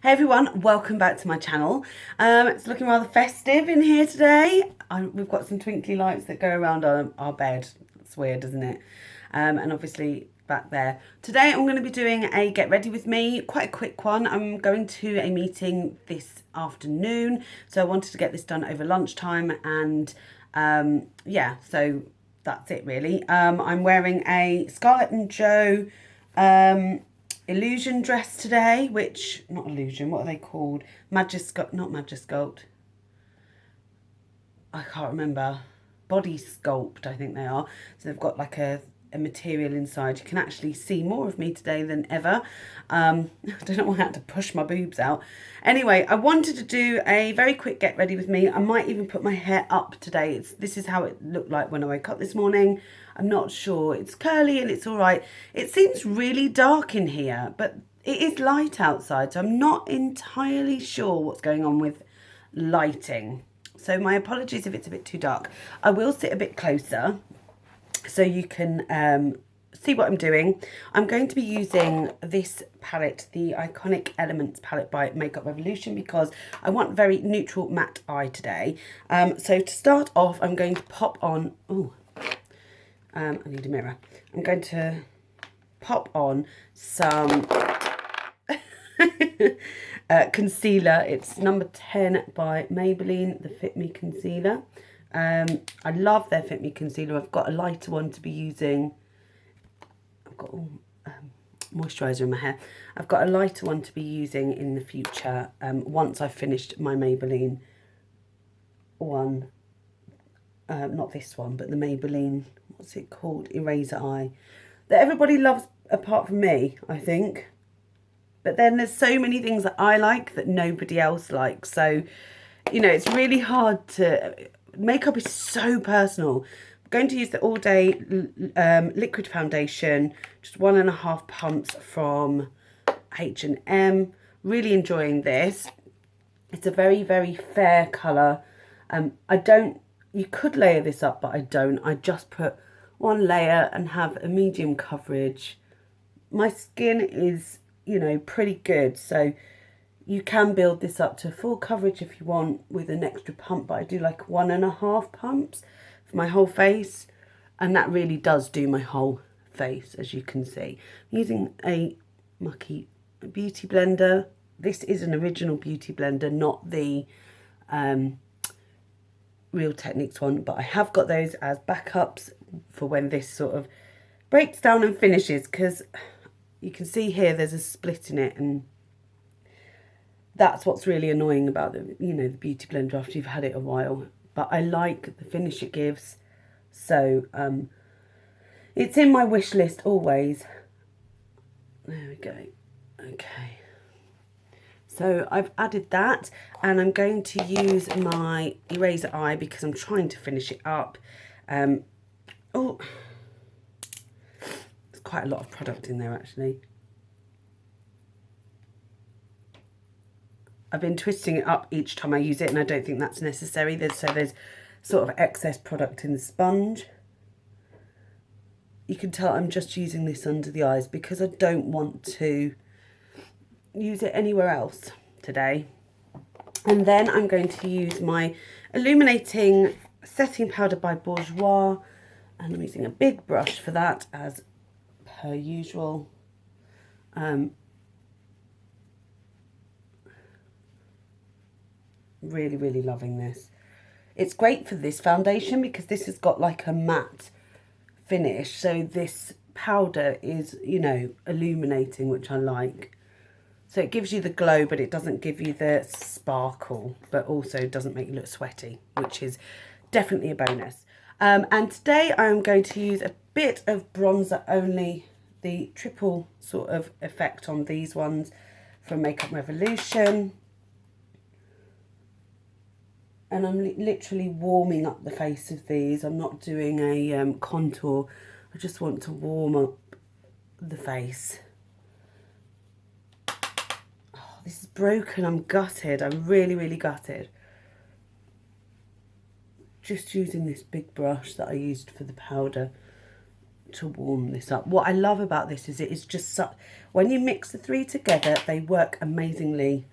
Hey everyone, welcome back to my channel. It's looking rather festive in here today. We've got some twinkly lights that go around our bed. It's weird, isn't it? And obviously back there. Today I'm going to be doing a get ready with me, quite a quick one. I'm going to a meeting this afternoon, so I wanted to get this done over lunchtime and yeah, so that's it really. I'm wearing a Scarlett and Joe illusion dress today, which, not illusion, what are they called? Not Magisculpt. I can't remember. Body Sculpt, I think they are. So they've got like a material inside. You can actually see more of me today than ever. I don't know why I had to push my boobs out. Anyway, I wanted to do a very quick get ready with me. I might even put my hair up today. This is how it looked like when I woke up this morning. I'm not sure. It's curly and it's all right. It seems really dark in here, but it is light outside, so I'm not entirely sure what's going on with lighting. So my apologies if it's a bit too dark. I will sit a bit closer so you can see what I'm doing. I'm going to be using this palette, the Iconic Elements palette by Makeup Revolution, because I want very neutral matte eye today. So to start off, I'm going to pop on... I need a mirror. I'm going to pop on some concealer. It's number 10 by Maybelline, the Fit Me Concealer. I love their Fit Me Concealer. I've got a lighter one to be using. I've got moisturiser in my hair. I've got a lighter one to be using in the future once I've finished my Maybelline one. Not this one, but the Maybelline, what's it called? Eraser Eye. That everybody loves apart from me, I think. But then there's so many things that I like that nobody else likes. So, you know, it's really hard to... Makeup is so personal. I'm going to use the All Day liquid foundation, just 1.5 pumps from H&M. Really enjoying this. It's a very, very fair colour. You could layer this up, but I don't. I just put one layer and have a medium coverage. My skin is, you know, pretty good, so you can build this up to full coverage if you want with an extra pump, but I do like 1.5 pumps for my whole face, and that really does do my whole face, as you can see. I'm using a Mucky beauty blender. This is an original beauty blender, not the Real Techniques one, but I have got those as backups for when this sort of breaks down and finishes, because you can see here there's a split in it, and that's what's really annoying about the the beauty blender after you've had it a while. But I like the finish it gives, so it's in my wish list always. There we go. Okay, so I've added that, and I'm going to use my eraser eye because I'm trying to finish it up. Oh, there's quite a lot of product in there actually. I've been twisting it up each time I use it, and I don't think that's necessary. There's sort of excess product in the sponge. You can tell I'm just using this under the eyes because I don't want to use it anywhere else today. And then I'm going to use my illuminating setting powder by Bourjois, and I'm using a big brush for that as per usual. Really, really loving this. It's great for this foundation because this has got like a matte finish, so this powder is, you know, illuminating, which I like. So it gives you the glow, but it doesn't give you the sparkle, but also doesn't make you look sweaty, which is definitely a bonus. And today I'm going to use a bit of bronzer only, the triple sort of effect on these ones from Makeup Revolution. And I'm literally warming up the face of these. I'm not doing a contour. I just want to warm up the face. Oh, this is broken. I'm gutted. I'm really, really gutted. Just using this big brush that I used for the powder. to warm this up. What I love about this is it is just when you mix the three together, they work amazingly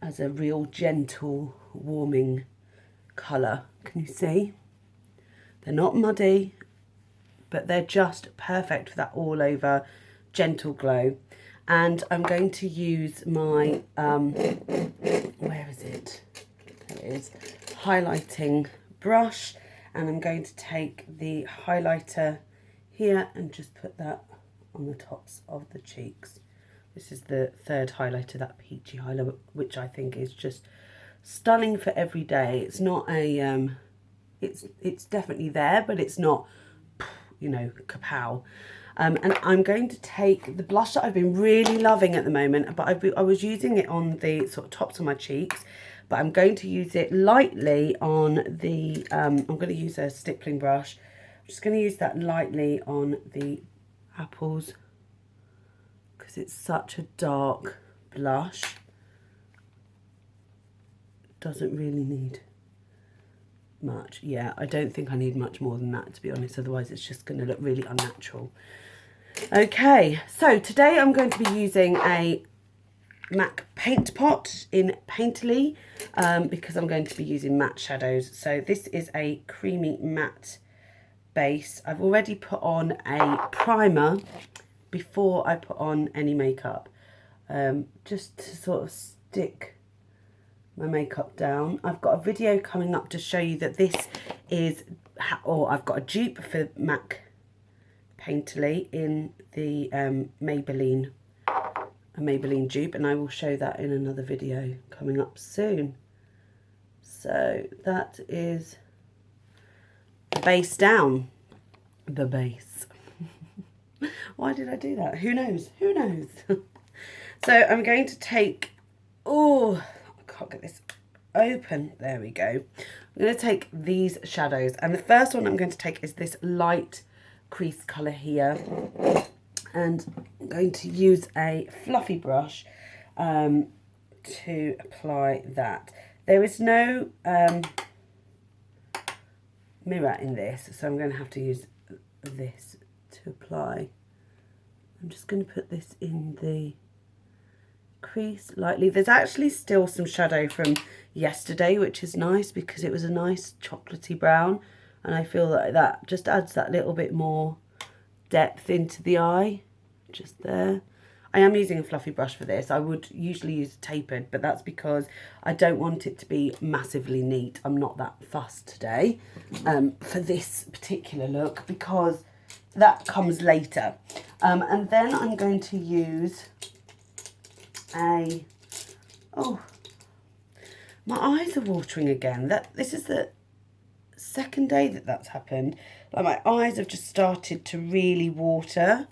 as a real gentle warming colour. Can you see? They're not muddy, but they're just perfect for that all over gentle glow. And I'm going to use my, where is it? There it is, highlighting brush. And I'm going to take the highlighter here and just put that on the tops of the cheeks. This is the third highlighter, that peachy highlighter, which I think is just stunning for every day. It's not a, it's definitely there, but it's not, you know, kapow. And I'm going to take the blush that I've been really loving at the moment, but I was using it on the sort of tops of my cheeks, but I'm going to use it lightly on the, I'm going to use a stippling brush. I'm just going to use that lightly on the apples because it's such a dark blush. Doesn't really need much. Yeah, I don't think I need much more than that, to be honest, otherwise it's just going to look really unnatural. Okay, so today I'm going to be using a MAC paint pot in Painterly because I'm going to be using matte shadows. So this is a creamy matte base. I've already put on a primer before I put on any makeup, just to sort of stick my makeup down. I've got a video coming up to show you that this is, or I've got a dupe for MAC Painterly in the Maybelline dupe, and I will show that in another video coming up soon. So that is the base down. The base. Why did I do that? Who knows? Who knows? So I'm going to take, oh, I can't get this open. There we go. I'm going to take these shadows, and the first one I'm going to take is this light crease colour here, and I'm going to use a fluffy brush to apply that. There is no mirror in this, so I'm going to have to use this to apply. I'm just going to put this in the crease lightly. There's actually still some shadow from yesterday, which is nice because it was a nice chocolatey brown, and I feel like that just adds that little bit more depth into the eye, just there. I am using a fluffy brush for this. I would usually use tapered, but that's because I don't want it to be massively neat. I'm not that fussed today for this particular look because that comes later. And then I'm going to use a, oh, my eyes are watering again. This is the second day that's happened. Like, my eyes have just started to really water,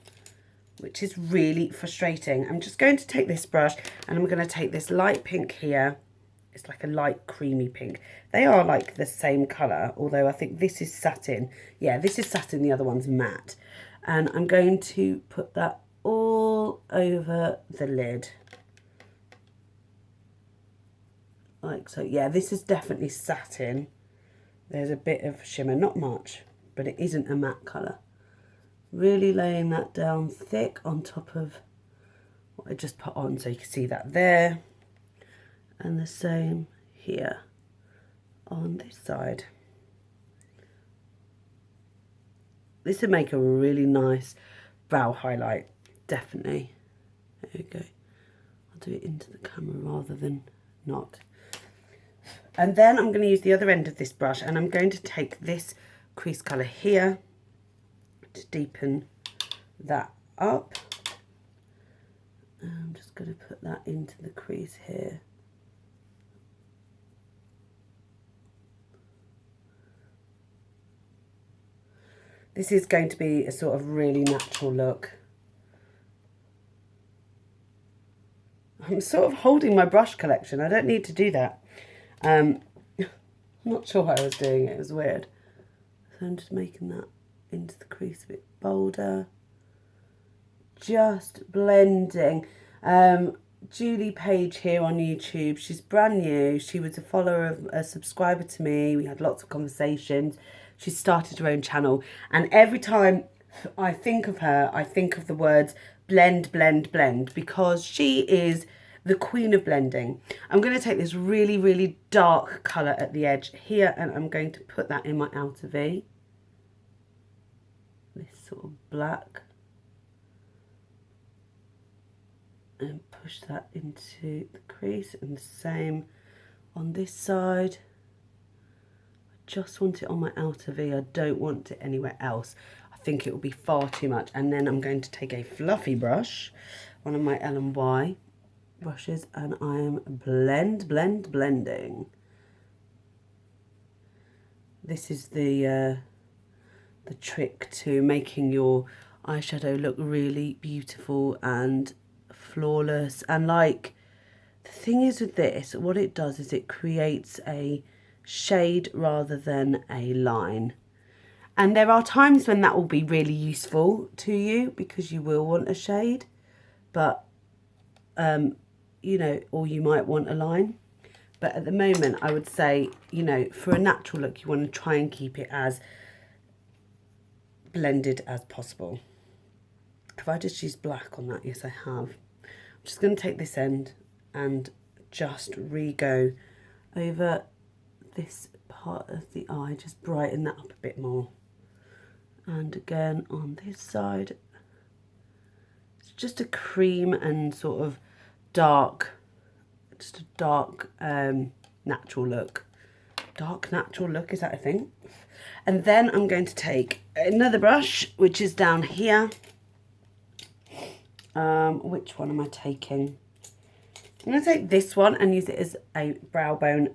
which is really frustrating. I'm just going to take this brush and I'm going to take this light pink here. It's like a light creamy pink. They are like the same colour, although I think this is satin. Yeah, this is satin, the other one's matte. And I'm going to put that all over the lid. Like so. Yeah, this is definitely satin. There's a bit of shimmer, not much, but it isn't a matte colour. Really laying that down thick on top of what I just put on, so you can see that there. And the same here on this side. This would make a really nice brow highlight, definitely. There we go. I'll do it into the camera rather than not. And then I'm going to use the other end of this brush, and I'm going to take this crease colour here to deepen that up. And I'm just going to put that into the crease here. This is going to be a sort of really natural look. I'm sort of holding my brush collection. I don't need to do that. I'm not sure why I was doing it. It was weird. So I'm just making that into the crease a bit bolder. Just blending. Julie Page here on YouTube. She's brand new. She was a follower, a subscriber to me. We had lots of conversations. She started her own channel, and every time I think of her, I think of the words blend, blend, blend, because she is the queen of blending. I'm going to take this really, really dark colour at the edge here, and I'm going to put that in my outer V. This sort of black. And push that into the crease, and the same on this side. I just want it on my outer V. I don't want it anywhere else. I think it will be far too much. And then I'm going to take a fluffy brush, one of my L&Y brushes, and I am blending. This is the trick to making your eyeshadow look really beautiful and flawless. And like, the thing is with this, what it does is it creates a shade rather than a line. And there are times when that will be really useful to you because you will want a shade, but you know, or you might want a line. But at the moment, I would say, you know, for a natural look, you want to try and keep it as blended as possible. Have I just used black on that? Yes, I have. I'm just going to take this end and just re-go over this part of the eye, just brighten that up a bit more. And again on this side, it's just a cream and sort of dark, just a dark natural look. Dark natural look, is that a thing? And then I'm going to take another brush, which is down here. Which one am I taking? I'm going to take this one and use it as a brow bone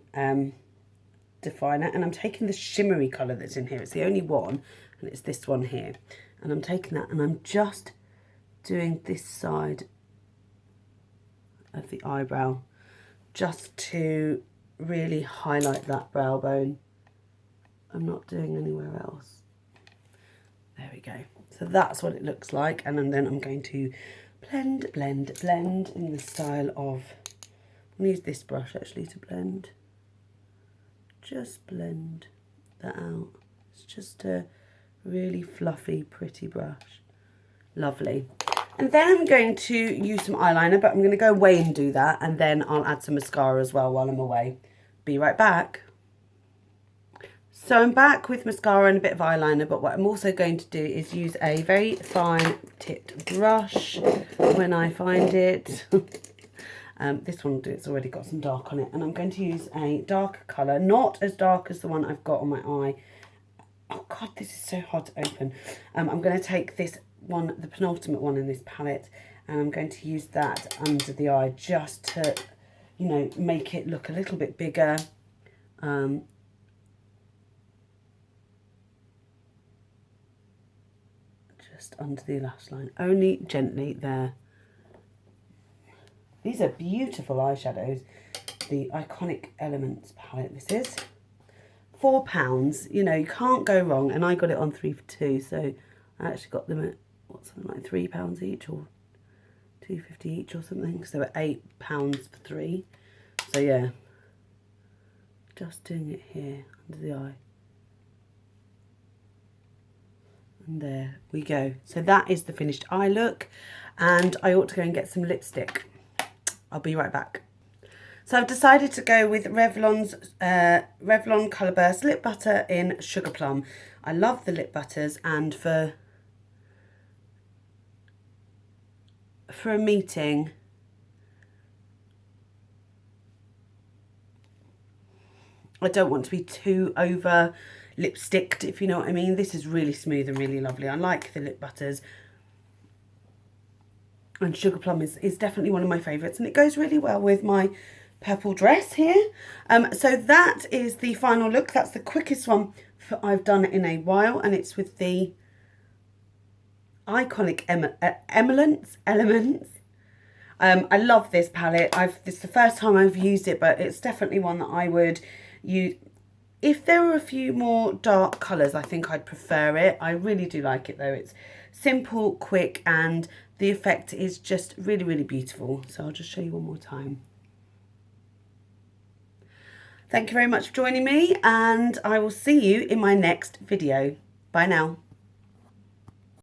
definer. And I'm taking the shimmery colour that's in here. It's the only one, and it's this one here. And I'm taking that and I'm just doing this side of the eyebrow just to really highlight that brow bone. I'm not doing anywhere else. There we go. So that's what it looks like. And then I'm going to blend in the style of, I'm going to use this brush actually to blend. Just blend that out. It's just a really fluffy, pretty brush. Lovely. And then I'm going to use some eyeliner, but I'm going to go away and do that. And then I'll add some mascara as well while I'm away. Be right back. So I'm back with mascara and a bit of eyeliner, but what I'm also going to do is use a very fine tipped brush when I find it. This one, it's already got some dark on it, and I'm going to use a darker colour, not as dark as the one I've got on my eye. Oh God, this is so hard to open. I'm going to take this one, the penultimate one in this palette, and I'm going to use that under the eye just to, you know, make it look a little bit bigger. Just under the lash line, only gently there. These are beautiful eyeshadows. The Iconic Elements palette, this is. £4, you know, you can't go wrong. And I got it on 3 for 2, so I actually got them at, what, something like £3 each, or £2.50 each or something. So at £8 for 3. So yeah, just doing it here under the eye. And there we go. So that is the finished eye look, and I ought to go and get some lipstick. I'll be right back. So I've decided to go with Revlon's Revlon Colour Burst Lip Butter in Sugar Plum. I love the lip butters, and for a meeting, I don't want to be too over lipsticked, if you know what I mean. This is really smooth and really lovely. I like the lip butters. And Sugar Plum is definitely one of my favourites, and it goes really well with my purple dress here. So that is the final look. That's the quickest one I've done in a while, and it's with the Iconic Elements. I love this palette. This is the first time I've used it, but it's definitely one that I would use. If there were a few more dark colours, I think I'd prefer it. I really do like it though. It's simple, quick, and the effect is just really, really beautiful. So I'll just show you one more time. Thank you very much for joining me, and I will see you in my next video. Bye now.